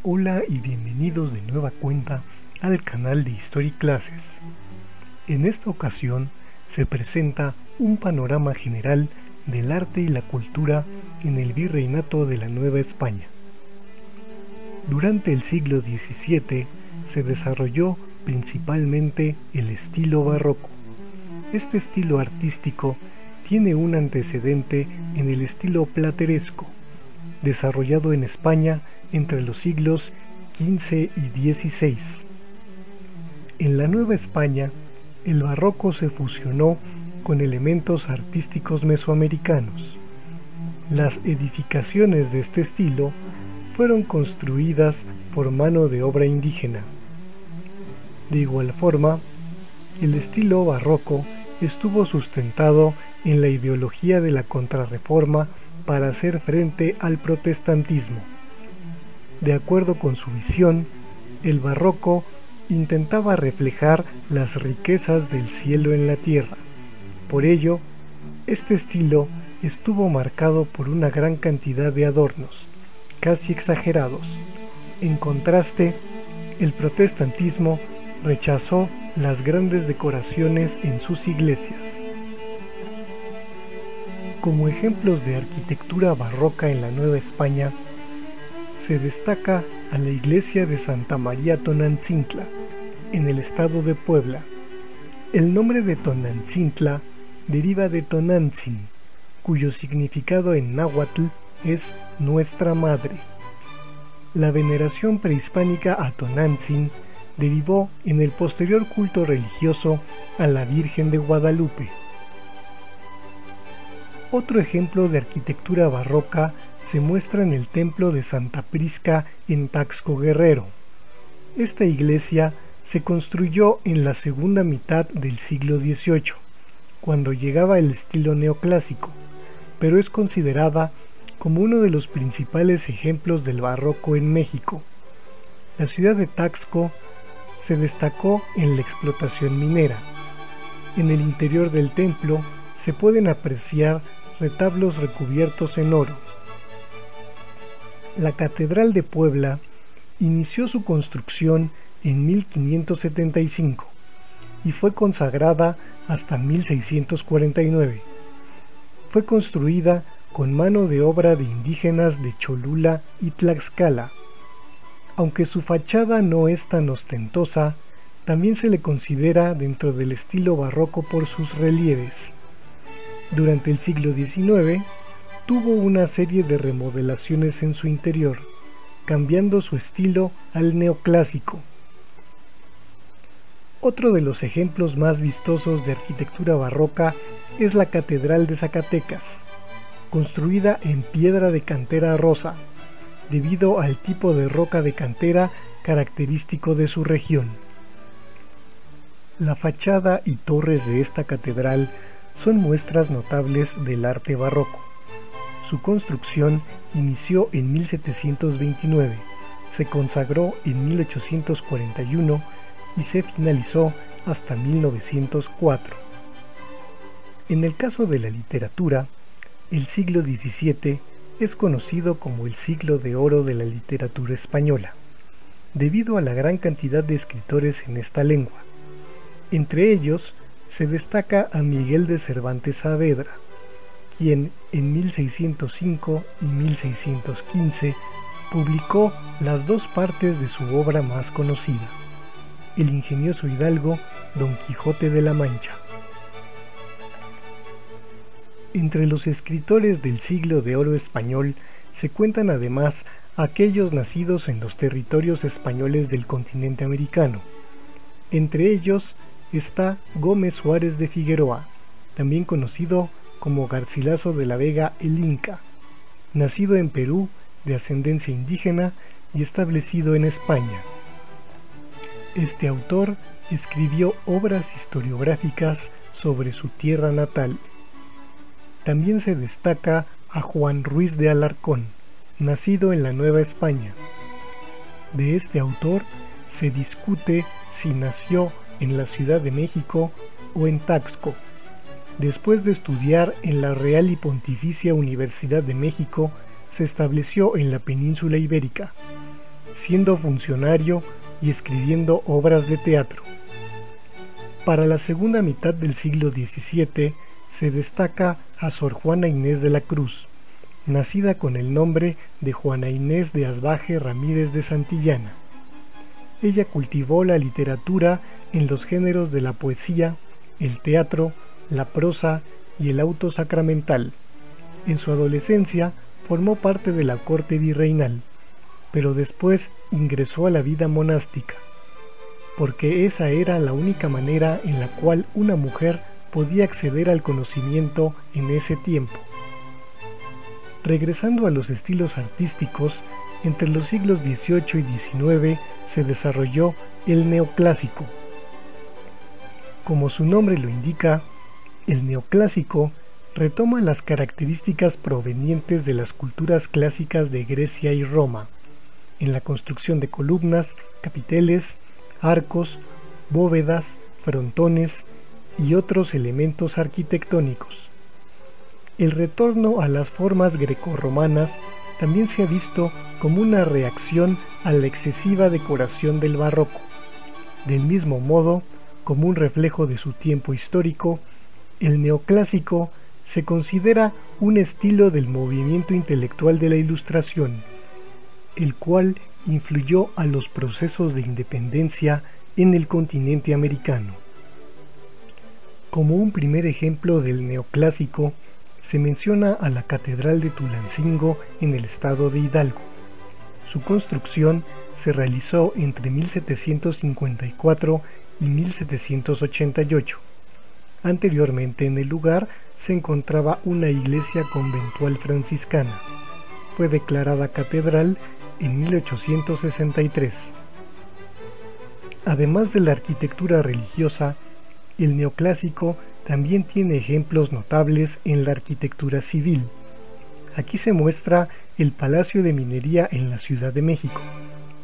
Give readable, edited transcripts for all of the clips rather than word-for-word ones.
Hola y bienvenidos de nueva cuenta al canal de History Classes. En esta ocasión se presenta un panorama general del arte y la cultura en el Virreinato de la Nueva España. Durante el siglo XVII se desarrolló principalmente el estilo barroco. Este estilo artístico tiene un antecedente en el estilo plateresco, desarrollado en España entre los siglos XV y XVI. En la Nueva España, el barroco se fusionó con elementos artísticos mesoamericanos. Las edificaciones de este estilo fueron construidas por mano de obra indígena. De igual forma, el estilo barroco estuvo sustentado en la ideología de la Contrarreforma para hacer frente al protestantismo. De acuerdo con su visión, el barroco intentaba reflejar las riquezas del cielo en la tierra. Por ello, este estilo estuvo marcado por una gran cantidad de adornos, casi exagerados. En contraste, el protestantismo rechazó las grandes decoraciones en sus iglesias. Como ejemplos de arquitectura barroca en la Nueva España, se destaca a la iglesia de Santa María Tonantzintla, en el estado de Puebla. El nombre de Tonantzintla deriva de Tonantzin, cuyo significado en náhuatl es Nuestra Madre. La veneración prehispánica a Tonantzin derivó en el posterior culto religioso a la Virgen de Guadalupe. Otro ejemplo de arquitectura barroca se muestra en el templo de Santa Prisca en Taxco, Guerrero. Esta iglesia se construyó en la segunda mitad del siglo XVIII, cuando llegaba el estilo neoclásico, pero es considerada como uno de los principales ejemplos del barroco en México. La ciudad de Taxco se destacó en la explotación minera. En el interior del templo se pueden apreciar retablos recubiertos en oro. La Catedral de Puebla inició su construcción en 1575 y fue consagrada hasta 1649. Fue construida con mano de obra de indígenas de Cholula y Tlaxcala. Aunque su fachada no es tan ostentosa, también se le considera dentro del estilo barroco por sus relieves. Durante el siglo XIX, tuvo una serie de remodelaciones en su interior, cambiando su estilo al neoclásico. Otro de los ejemplos más vistosos de arquitectura barroca es la Catedral de Zacatecas, construida en piedra de cantera rosa, debido al tipo de roca de cantera característico de su región. La fachada y torres de esta catedral son muestras notables del arte barroco. Su construcción inició en 1729, se consagró en 1841 y se finalizó hasta 1904. En el caso de la literatura, el siglo XVII es conocido como el siglo de oro de la literatura española, debido a la gran cantidad de escritores en esta lengua. Entre ellos se destaca a Miguel de Cervantes Saavedra, quien en 1605 y 1615 publicó las dos partes de su obra más conocida, el ingenioso hidalgo Don Quijote de la Mancha. Entre los escritores del siglo de oro español se cuentan además aquellos nacidos en los territorios españoles del continente americano. Entre ellos está Gómez Suárez de Figueroa, también conocido como Garcilaso de la Vega el Inca, nacido en Perú de ascendencia indígena y establecido en España. Este autor escribió obras historiográficas sobre su tierra natal. También se destaca a Juan Ruiz de Alarcón, nacido en la Nueva España. De este autor se discute si nació en la Ciudad de México o en Taxco. Después de estudiar en la Real y Pontificia Universidad de México, se estableció en la península ibérica. siendo funcionario y escribiendo obras de teatro. Para la segunda mitad del siglo XVII se destaca a Sor Juana Inés de la Cruz, nacida con el nombre de Juana Inés de Asbaje Ramírez de Santillana. Ella cultivó la literatura en los géneros de la poesía, el teatro, la prosa y el auto sacramental. En su adolescencia formó parte de la corte virreinal, pero después ingresó a la vida monástica, porque esa era la única manera en la cual una mujer podía acceder al conocimiento en ese tiempo. Regresando a los estilos artísticos, entre los siglos XVIII y XIX se desarrolló el neoclásico. Como su nombre lo indica, el neoclásico retoma las características provenientes de las culturas clásicas de Grecia y Roma, en la construcción de columnas, capiteles, arcos, bóvedas, frontones y otros elementos arquitectónicos. El retorno a las formas grecorromanas también se ha visto como una reacción a la excesiva decoración del barroco. Del mismo modo, como un reflejo de su tiempo histórico, el neoclásico se considera un estilo del movimiento intelectual de la Ilustración, el cual influyó a los procesos de independencia en el continente americano. Como un primer ejemplo del neoclásico, se menciona a la Catedral de Tulancingo en el estado de Hidalgo. Su construcción se realizó entre 1754 y 1788. Anteriormente en el lugar se encontraba una iglesia conventual franciscana. Fue declarada catedral en 1863. Además de la arquitectura religiosa, el neoclásico también tiene ejemplos notables en la arquitectura civil. Aquí se muestra el Palacio de Minería en la Ciudad de México,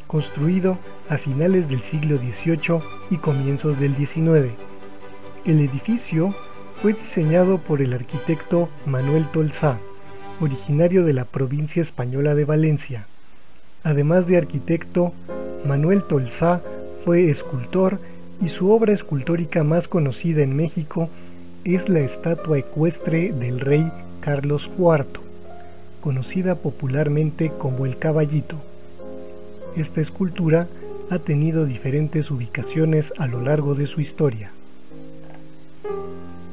construido a finales del siglo XVIII y comienzos del XIX. El edificio fue diseñado por el arquitecto Manuel Tolsá, originario de la provincia española de Valencia. Además de arquitecto, Manuel Tolsá fue escultor y su obra escultórica más conocida en México es la estatua ecuestre del rey Carlos IV, conocida popularmente como el Caballito. Esta escultura ha tenido diferentes ubicaciones a lo largo de su historia.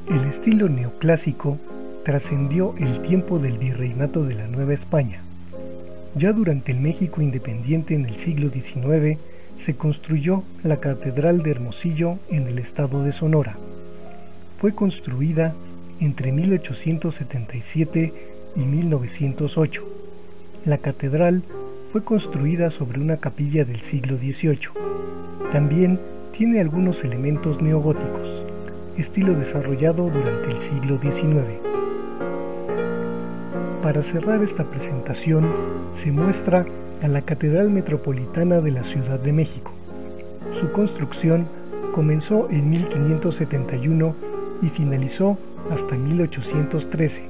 El estilo neoclásico trascendió el tiempo del virreinato de la Nueva España. Ya durante el México independiente en el siglo XIX se construyó la Catedral de Hermosillo en el estado de Sonora. Fue construida entre 1877 y 1908. La catedral fue construida sobre una capilla del siglo XVIII. También tiene algunos elementos neogóticos, estilo desarrollado durante el siglo XIX. Para cerrar esta presentación, se muestra a la Catedral Metropolitana de la Ciudad de México. Su construcción comenzó en 1571 y finalizó hasta 1813.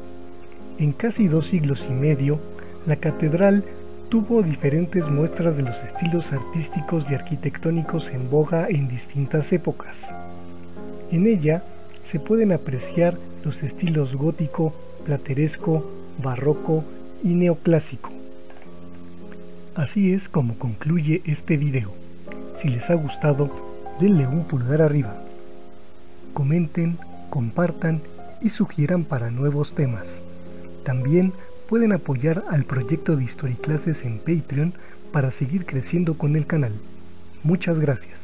En casi 2 siglos y medio, la catedral tuvo diferentes muestras de los estilos artísticos y arquitectónicos en boga en distintas épocas. En ella se pueden apreciar los estilos gótico, plateresco, barroco y neoclásico. Así es como concluye este video. Si les ha gustado, denle un pulgar arriba. Comenten, compartan y sugieran para nuevos temas. También pueden apoyar al proyecto de Historiclases en Patreon para seguir creciendo con el canal. Muchas gracias.